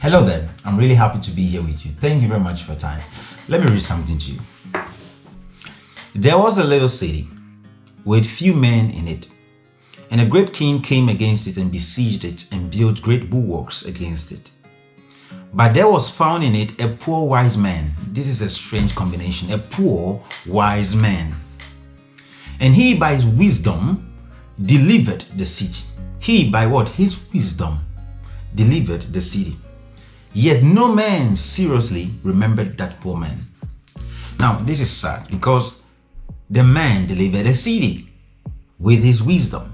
Hello there. I'm really happy to be here with you. Thank you very much for your time. Let me read something to you. There was a little city with few men in it, and a great king came against it and besieged it and built great bulwarks against it. But there was found in it a poor wise man. This is a strange combination. A poor wise man. And he by his wisdom delivered the city. He by what? His wisdom delivered the city. Yet no man seriously remembered that poor man. Now this is sad because the man delivered a city with his wisdom.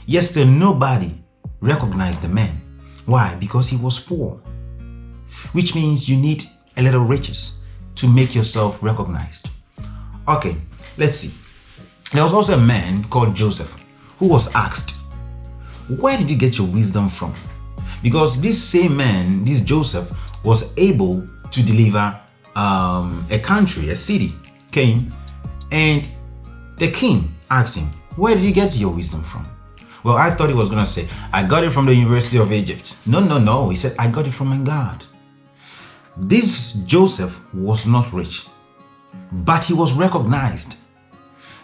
Yet still nobody recognized the man. Why? Because he was poor. Which means you need a little riches to make yourself recognized. Okay, let's see. There was also a man called Joseph who was asked, where did you get your wisdom from? Because this same man, this Joseph, was able to deliver a country, a city, came, and the king asked him, where did you get your wisdom from? Well, I thought he was going to say, I got it from the University of Egypt. No. He said, I got it from my God. This Joseph was not rich, but he was recognized.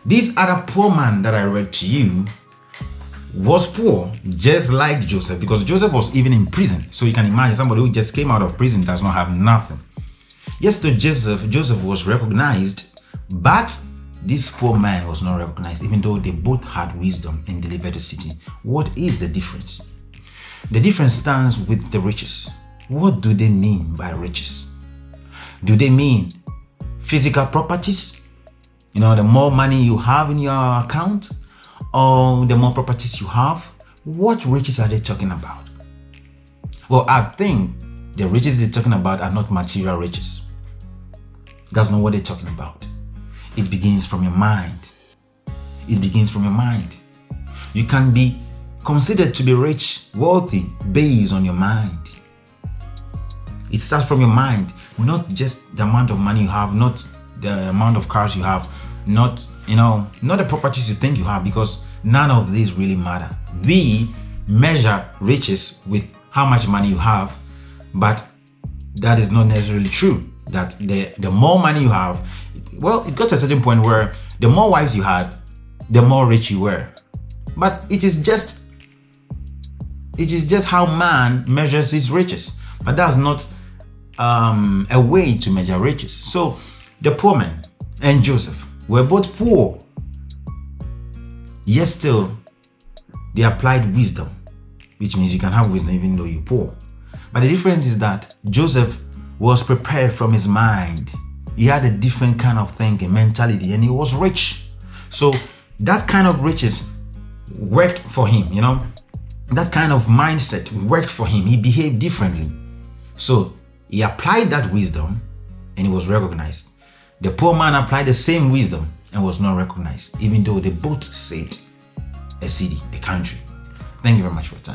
This other poor man that I read to you was poor, just like Joseph, because Joseph was even in prison. So you can imagine somebody who just came out of prison does not have nothing. Yes, so Joseph was recognized, but this poor man was not recognized, even though they both had wisdom and delivered the city. What is the difference? The difference stands with the riches. What do they mean by riches? Do they mean physical properties? You know, the more money you have in your account, or the more properties you have? What riches are they talking about? Well, I think the riches they're talking about are not material riches. That's not what they're talking about. It begins from your mind. It begins from your mind. You can be considered to be rich, wealthy, based on your mind. It starts from your mind, not just the amount of money you have, not the amount of cars you have, not the properties you think you have, because none of these really matter. We measure riches with how much money you have, but that is not necessarily true. That the more money you have, well, it got to a certain point where the more wives you had, the more rich you were. But it is just how man measures his riches. But that's not a way to measure riches. So the poor man and Joseph were both poor, yet still they applied wisdom, which means you can have wisdom even though you're poor. But the difference is that Joseph was prepared from his mind. He had a different kind of thinking, mentality, and he was rich. So that kind of riches worked for him, that kind of mindset worked for him. He behaved differently. So he applied that wisdom and he was recognized. The poor man applied the same wisdom and was not recognized, even though they both saved a city, a country. Thank you very much for your time.